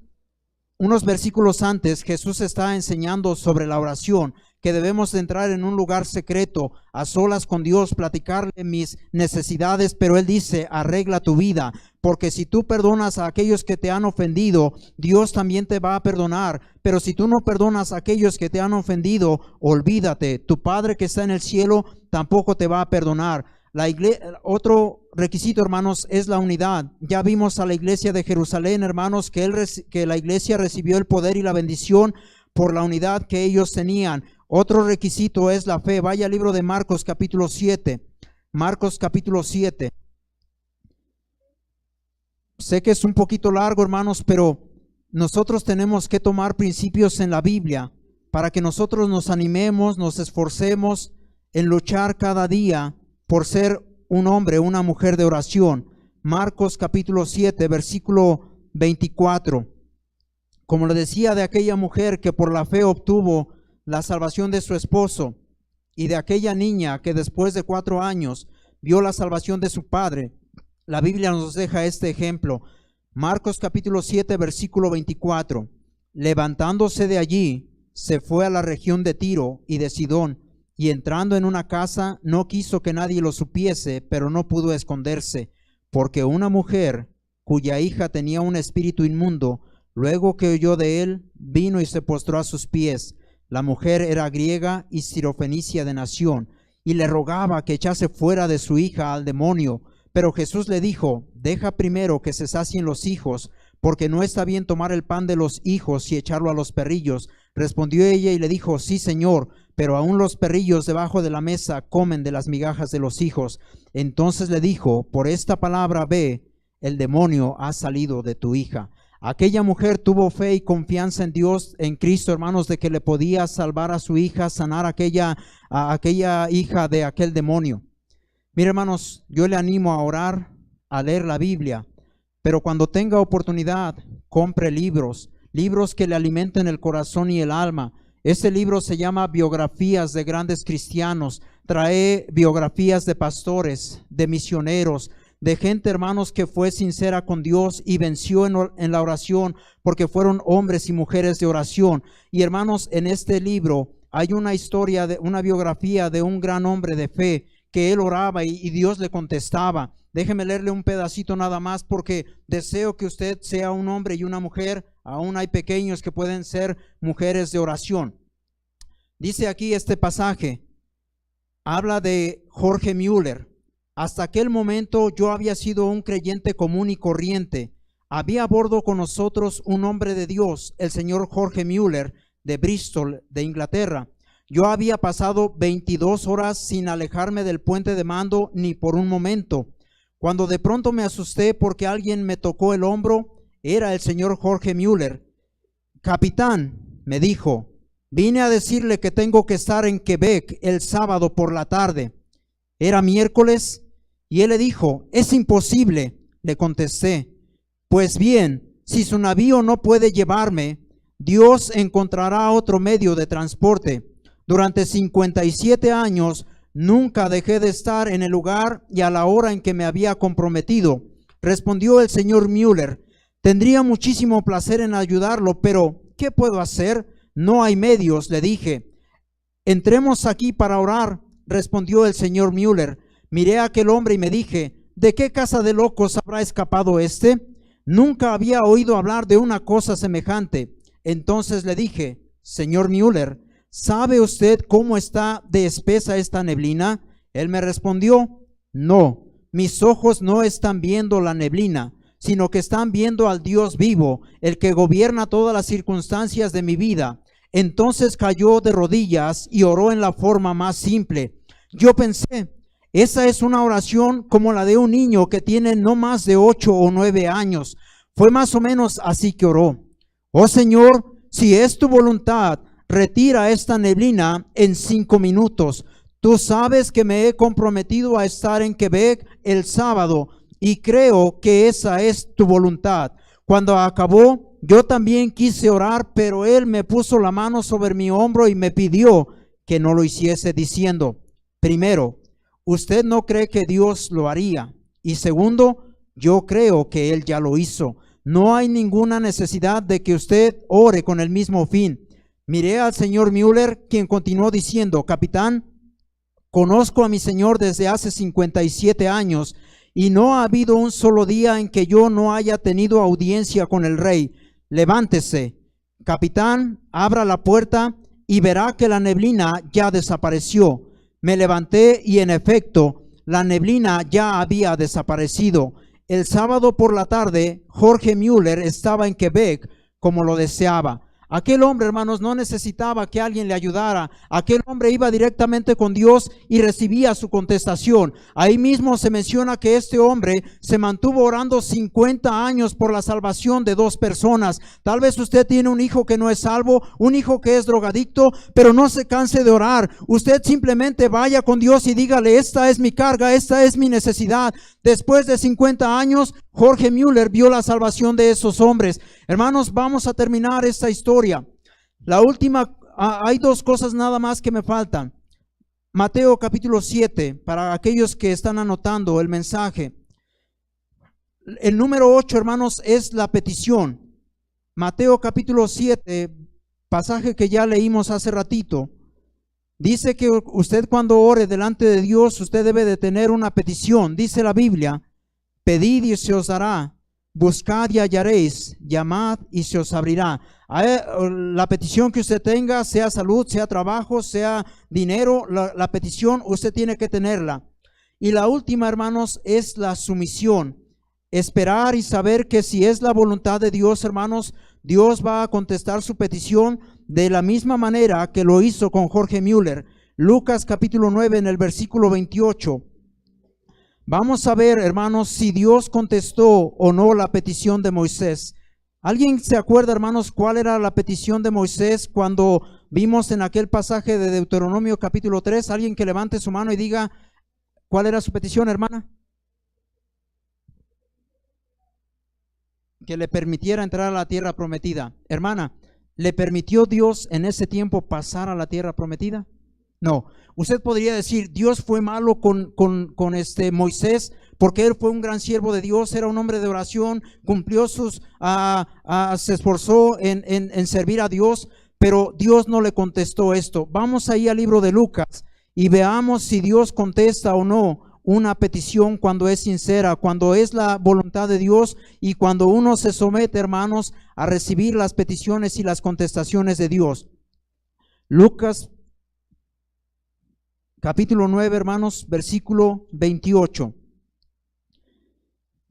unos versículos antes, Jesús está enseñando sobre la oración, que debemos de entrar en un lugar secreto, a solas con Dios, platicarle mis necesidades, pero Él dice: arregla tu vida, porque si tú perdonas a aquellos que te han ofendido, Dios también te va a perdonar. Pero si tú no perdonas a aquellos que te han ofendido, olvídate, tu Padre que está en el cielo tampoco te va a perdonar. Otro requisito, hermanos, es la unidad. Ya vimos a la iglesia de Jerusalén, hermanos, que la iglesia recibió el poder y la bendición por la unidad que ellos tenían. Otro requisito es la fe. Vaya al libro de Marcos capítulo 7. Marcos capítulo 7. Sé que es un poquito largo, hermanos, pero nosotros tenemos que tomar principios en la Biblia para que nosotros nos animemos, nos esforcemos en luchar cada día por ser un hombre, una mujer de oración. Marcos capítulo 7, versículo 24. Como le decía de aquella mujer que por la fe obtuvo la salvación de su esposo, y de aquella niña que después de 4 años vio la salvación de su padre, la Biblia nos deja este ejemplo. Marcos capítulo 7, versículo 24. Levantándose de allí, se fue a la región de Tiro y de Sidón, y entrando en una casa, no quiso que nadie lo supiese, pero no pudo esconderse, porque una mujer cuya hija tenía un espíritu inmundo, luego que oyó de él, vino y se postró a sus pies. La mujer era griega y sirofenicia de nación, y le rogaba que echase fuera de su hija al demonio. Pero Jesús le dijo: deja primero que se sacien los hijos, porque no está bien tomar el pan de los hijos y echarlo a los perrillos. Respondió ella y le dijo: sí, Señor, pero aún los perrillos debajo de la mesa comen de las migajas de los hijos. Entonces le dijo: por esta palabra ve, el demonio ha salido de tu hija. Aquella mujer tuvo fe y confianza en Dios, en Cristo, hermanos, de que le podía salvar a su hija, sanar a aquella hija de aquel demonio. Mire, hermanos, yo le animo a orar, a leer la Biblia, pero cuando tenga oportunidad, compre libros que le alimenten el corazón y el alma. Este libro se llama Biografías de Grandes Cristianos. Trae biografías de pastores, de misioneros, de gente, hermanos, que fue sincera con Dios y venció en la oración, porque fueron hombres y mujeres de oración. Y hermanos, en este libro hay una historia, una biografía de un gran hombre de fe, que él oraba y Dios le contestaba. Déjeme leerle un pedacito nada más, porque deseo que usted sea un hombre y una mujer. Aún hay pequeños que pueden ser mujeres de oración. Dice aquí este pasaje, habla de Jorge Müller. Hasta aquel momento yo había sido un creyente común y corriente. Había a bordo con nosotros un hombre de Dios, el señor Jorge Müller, de Bristol, de Inglaterra. Yo había pasado 22 horas sin alejarme del puente de mando ni por un momento. Cuando de pronto me asusté porque alguien me tocó el hombro, era el señor Jorge Müller. Capitán, me dijo, vine a decirle que tengo que estar en Quebec el sábado por la tarde. Era miércoles y él le dijo: es imposible. Le contesté: pues bien, si su navío no puede llevarme, Dios encontrará otro medio de transporte. Durante 57 años nunca dejé de estar en el lugar y a la hora en que me había comprometido. Respondió el señor Müller: tendría muchísimo placer en ayudarlo, pero ¿qué puedo hacer? No hay medios, le dije. Entremos aquí para orar, respondió el señor Müller. Miré a aquel hombre y me dije: ¿de qué casa de locos habrá escapado este? Nunca había oído hablar de una cosa semejante. Entonces le dije: señor Müller, ¿sabe usted cómo está de espesa esta neblina? Él me respondió: no, mis ojos no están viendo la neblina, sino que están viendo al Dios vivo, el que gobierna todas las circunstancias de mi vida. Entonces cayó de rodillas y oró en la forma más simple. Yo pensé: esa es una oración como la de un niño que tiene no más de 8 o 9 años. Fue más o menos así que oró: oh Señor, si es tu voluntad, retira esta neblina en 5 minutos. Tú sabes que me he comprometido a estar en Quebec el sábado y creo que esa es tu voluntad. Cuando acabó, yo también quise orar, pero él me puso la mano sobre mi hombro y me pidió que no lo hiciese, diciendo: primero, usted no cree que Dios lo haría, y segundo, yo creo que él ya lo hizo. No hay ninguna necesidad de que usted ore con el mismo fin. Miré al señor Müller, quien continuó diciendo: capitán, conozco a mi señor desde hace 57 años y no ha habido un solo día en que yo no haya tenido audiencia con el rey. Levántese, capitán, abra la puerta y verá que la neblina ya desapareció. Me levanté y en efecto la neblina ya había desaparecido. El sábado por la tarde Jorge Müller estaba en Quebec como lo deseaba. Aquel hombre, hermanos, no necesitaba que alguien le ayudara. Aquel hombre iba directamente con Dios y recibía su contestación. Ahí mismo se menciona que este hombre se mantuvo orando 50 años por la salvación de 2 personas. Tal vez usted tiene un hijo que no es salvo, un hijo que es drogadicto, pero no se canse de orar. Usted simplemente vaya con Dios y dígale: esta es mi carga, esta es mi necesidad. Después de 50 años, Jorge Müller vio la salvación de esos hombres. Hermanos, vamos a terminar esta historia. La última, hay 2 cosas nada más que me faltan. Mateo capítulo 7, para aquellos que están anotando el mensaje. El número 8, hermanos, es la petición. Mateo capítulo 7, pasaje que ya leímos hace ratito. Dice que usted cuando ore delante de Dios, usted debe de tener una petición. Dice la Biblia: pedid y se os dará, buscad y hallaréis, llamad y se os abrirá. La petición que usted tenga, sea salud, sea trabajo, sea dinero, la petición usted tiene que tenerla. Y la última, hermanos, es la sumisión. Esperar y saber que si es la voluntad de Dios, hermanos, Dios va a contestar su petición de la misma manera que lo hizo con Jorge Müller. Lucas capítulo 9 en el versículo 28. Vamos a ver, hermanos, si Dios contestó o no la petición de Moisés. ¿Alguien se acuerda, hermanos, cuál era la petición de Moisés cuando vimos en aquel pasaje de Deuteronomio capítulo 3? Alguien que levante su mano y diga cuál era su petición, hermana. Que le permitiera entrar a la tierra prometida. Hermana, ¿le permitió Dios en ese tiempo pasar a la tierra prometida? No. Usted podría decir, Dios fue malo con Moisés, porque él fue un gran siervo de Dios, era un hombre de oración, cumplió se esforzó en servir a Dios, pero Dios no le contestó esto. Vamos ahí al libro de Lucas y veamos si Dios contesta o no una petición cuando es sincera, cuando es la voluntad de Dios y cuando uno se somete, hermanos, a recibir las peticiones y las contestaciones de Dios. Lucas capítulo 9, hermanos, versículo 28.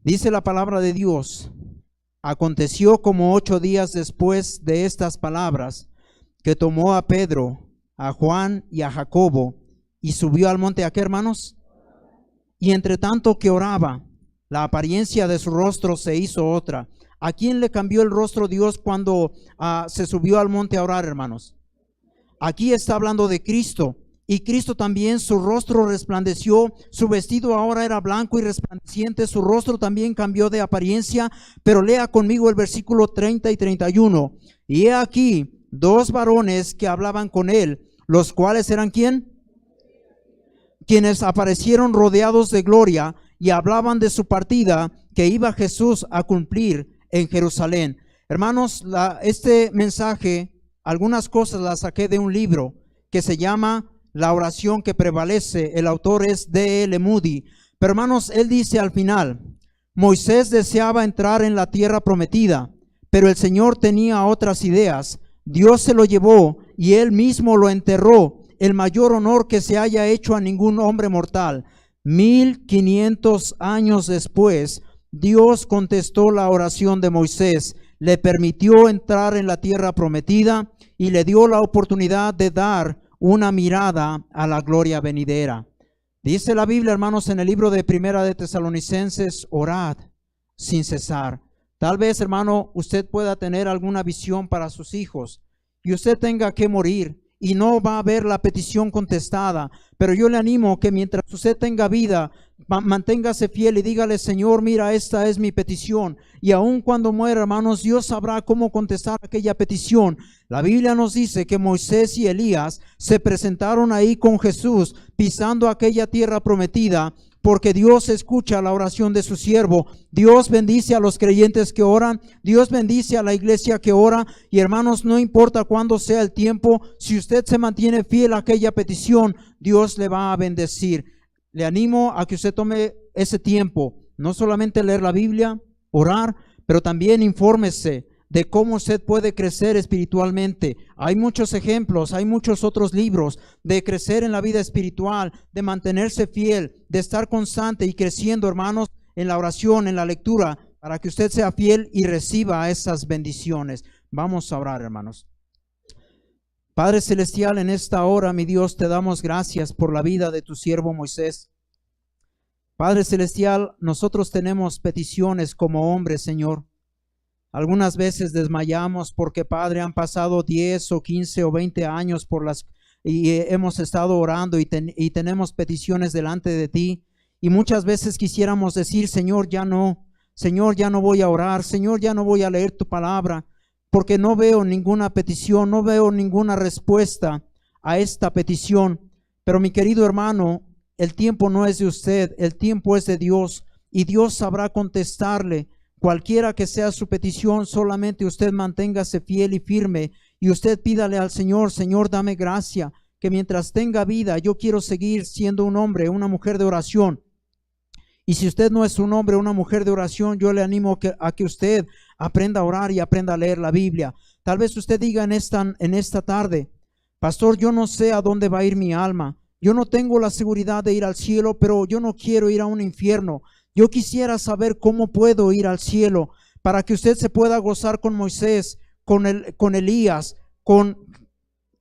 Dice la palabra de Dios: aconteció como 8 días después de estas palabras, que tomó a Pedro, a Juan y a Jacobo, y subió al monte. ¿A qué, hermanos? Y entre tanto que oraba, la apariencia de su rostro se hizo otra. ¿A quién le cambió el rostro Dios cuando se subió al monte a orar, hermanos? Aquí está hablando de Cristo. Y Cristo también, su rostro resplandeció, su vestido ahora era blanco y resplandeciente, su rostro también cambió de apariencia. Pero lea conmigo el versículo 30 y 31. Y he aquí 2 varones que hablaban con él, los cuales eran ¿quién? Quienes aparecieron rodeados de gloria y hablaban de su partida que iba Jesús a cumplir en Jerusalén. Hermanos, este mensaje, algunas cosas las saqué de un libro que se llama La oración que prevalece. El autor es D.L. Moody. Pero hermanos, él dice al final: Moisés deseaba entrar en la tierra prometida, pero el Señor tenía otras ideas. Dios se lo llevó y él mismo lo enterró, el mayor honor que se haya hecho a ningún hombre mortal. 1500 años después, Dios contestó la oración de Moisés, le permitió entrar en la tierra prometida y le dio la oportunidad de dar una mirada a la gloria venidera. Dice la Biblia, hermanos, en el libro de Primera de Tesalonicenses: orad sin cesar. Tal vez, hermano, usted pueda tener alguna visión para sus hijos y usted tenga que morir y no va a haber la petición contestada, pero yo le animo que mientras usted tenga vida, manténgase fiel y dígale: Señor, mira, esta es mi petición. Y aun cuando muera, hermanos, Dios sabrá cómo contestar aquella petición. La Biblia nos dice que Moisés y Elías se presentaron ahí con Jesús, pisando aquella tierra prometida, porque Dios escucha la oración de su siervo. Dios bendice a los creyentes que oran, Dios bendice a la iglesia que ora. Y hermanos, no importa cuándo sea el tiempo, si usted se mantiene fiel a aquella petición, Dios le va a bendecir. Le animo a que usted tome ese tiempo, no solamente leer la Biblia, orar, pero también infórmese de cómo usted puede crecer espiritualmente. Hay muchos ejemplos, hay muchos otros libros de crecer en la vida espiritual, de mantenerse fiel, de estar constante y creciendo, hermanos, en la oración, en la lectura, para que usted sea fiel y reciba esas bendiciones. Vamos a orar, hermanos. Padre Celestial, en esta hora, mi Dios, te damos gracias por la vida de tu siervo Moisés. Padre Celestial, nosotros tenemos peticiones como hombres, Señor. Algunas veces desmayamos porque, Padre, han pasado 10 o 15 o 20 años y hemos estado orando y tenemos peticiones delante de ti. Y muchas veces quisiéramos decir: Señor, ya no voy a orar, Señor, ya no voy a leer tu palabra, porque no veo ninguna petición, no veo ninguna respuesta a esta petición. Pero mi querido hermano, el tiempo no es de usted, el tiempo es de Dios, y Dios sabrá contestarle. Cualquiera que sea su petición, solamente usted manténgase fiel y firme y usted pídale al Señor: Señor, dame gracia, que mientras tenga vida yo quiero seguir siendo un hombre, una mujer de oración. Y si usted no es un hombre o una mujer de oración, yo le animo a que usted aprenda a orar y aprenda a leer la Biblia. Tal vez usted diga en esta tarde: Pastor, yo no sé a dónde va a ir mi alma. yo no tengo la seguridad de ir al cielo, pero yo no quiero ir a un infierno. Yo quisiera saber cómo puedo ir al cielo para que usted se pueda gozar con Moisés, con Elías, con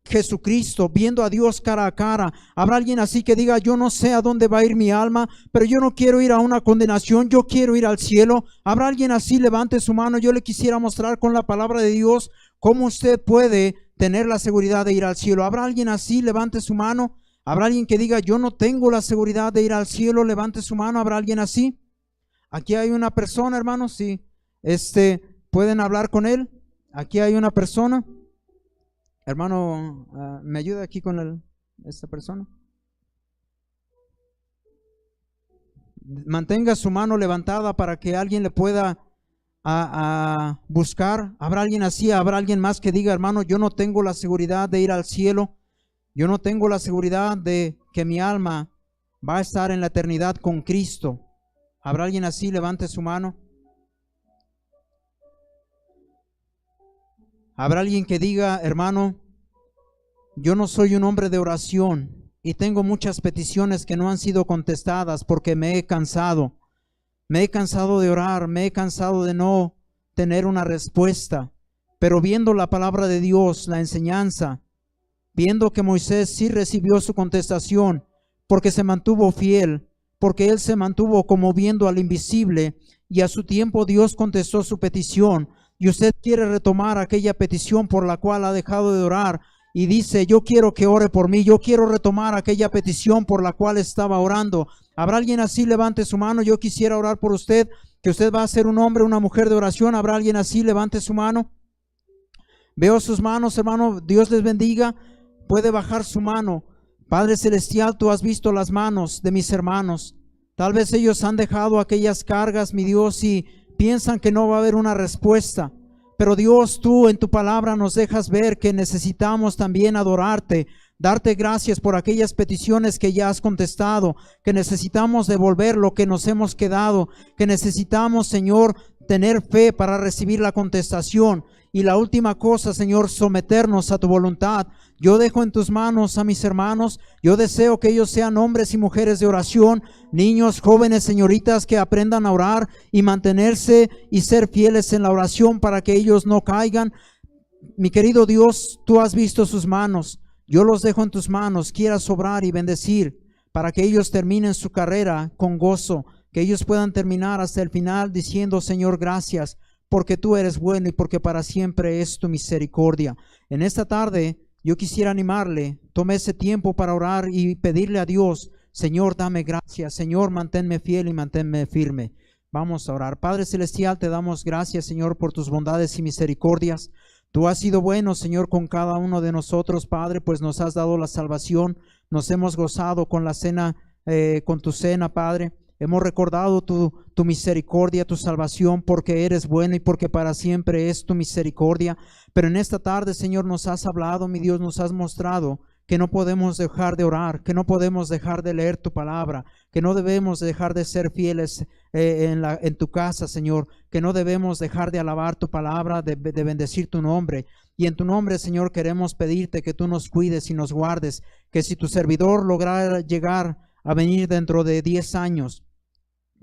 Jesucristo, viendo a Dios cara a cara. Habrá alguien así que diga, yo no sé a dónde va a ir mi alma, pero yo no quiero ir a una condenación, yo quiero ir al cielo. Habrá alguien así, levante su mano. Yo le quisiera mostrar con la palabra de Dios cómo usted puede tener la seguridad de ir al cielo. Habrá alguien así, levante su mano. Habrá alguien que diga, yo no tengo la seguridad de ir al cielo, levante su mano. Habrá alguien así. Aquí hay una persona, hermanos, sí. ¿Pueden hablar con él? Aquí hay una persona. Hermano, ¿me ayuda aquí con esta persona? Mantenga su mano levantada para que alguien le pueda a buscar. ¿Habrá alguien así? ¿Habrá alguien más que diga, hermano, yo no tengo la seguridad de ir al cielo? Yo no tengo la seguridad de que mi alma va a estar en la eternidad con Cristo. ¿Habrá alguien así? Levante su mano. ¿Habrá alguien que diga, hermano, yo no soy un hombre de oración y tengo muchas peticiones que no han sido contestadas porque me he cansado? Me he cansado de orar, me he cansado de no tener una respuesta. Pero viendo la palabra de Dios, la enseñanza, viendo que Moisés sí recibió su contestación porque se mantuvo fiel, porque él se mantuvo como viendo al invisible, y a su tiempo Dios contestó su petición, y usted quiere retomar aquella petición por la cual ha dejado de orar y dice, yo quiero que ore por mí, yo quiero retomar aquella petición por la cual estaba orando. ¿Habrá alguien así? Levante su mano. Yo quisiera orar por usted, que usted va a ser un hombre, una mujer de oración. ¿Habrá alguien así? Levante su mano. Veo sus manos, hermano. Dios les bendiga. Puede bajar su mano. Padre Celestial, tú has visto las manos de mis hermanos. Tal vez ellos han dejado aquellas cargas, mi Dios, y piensan que no va a haber una respuesta. Pero Dios, tú en tu palabra nos dejas ver que necesitamos también adorarte, darte gracias por aquellas peticiones que ya has contestado, que necesitamos devolver lo que nos hemos quedado, que necesitamos, Señor, tener fe para recibir la contestación. Y la última cosa, Señor, someternos a tu voluntad. Yo dejo en tus manos a mis hermanos. Yo deseo que ellos sean hombres y mujeres de oración, niños, jóvenes, señoritas, que aprendan a orar y mantenerse y ser fieles en la oración para que ellos no caigan. Mi querido Dios, tú has visto sus manos. Yo los dejo en tus manos. Quieras obrar y bendecir para que ellos terminen su carrera con gozo, que ellos puedan terminar hasta el final diciendo, Señor, gracias, porque tú eres bueno y porque para siempre es tu misericordia. En esta tarde yo quisiera animarle, tome ese tiempo para orar y pedirle a Dios, Señor, dame gracias, Señor, manténme fiel y manténme firme. Vamos a orar. Padre Celestial, te damos gracias, Señor, por tus bondades y misericordias. Tú has sido bueno, Señor, con cada uno de nosotros, Padre, pues nos has dado la salvación, nos hemos gozado con la cena, con tu cena, Padre. Hemos recordado tu misericordia, tu salvación, porque eres bueno y porque para siempre es tu misericordia. Pero en esta tarde, Señor, nos has hablado, mi Dios, nos has mostrado que no podemos dejar de orar, que no podemos dejar de leer tu palabra, que no debemos dejar de ser fieles en tu casa, Señor, que no debemos dejar de alabar tu palabra, de bendecir tu nombre. Y en tu nombre, Señor, queremos pedirte que tú nos cuides y nos guardes, que si tu servidor lograra llegar a venir dentro de 10 años,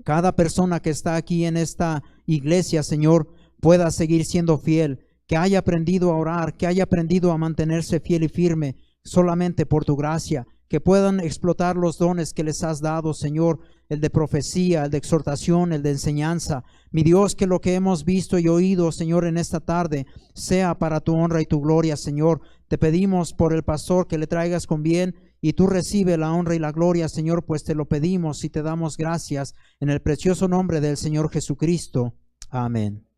cada persona que está aquí en esta iglesia, Señor, pueda seguir siendo fiel, que haya aprendido a orar, que haya aprendido a mantenerse fiel y firme solamente por tu gracia, que puedan explotar los dones que les has dado, Señor, el de profecía, el de exhortación, el de enseñanza. Mi Dios, que lo que hemos visto y oído, Señor, en esta tarde sea para tu honra y tu gloria, Señor. Te pedimos por el pastor que le traigas con bien, y tú recibe la honra y la gloria, Señor, pues te lo pedimos y te damos gracias en el precioso nombre del Señor Jesucristo. Amén.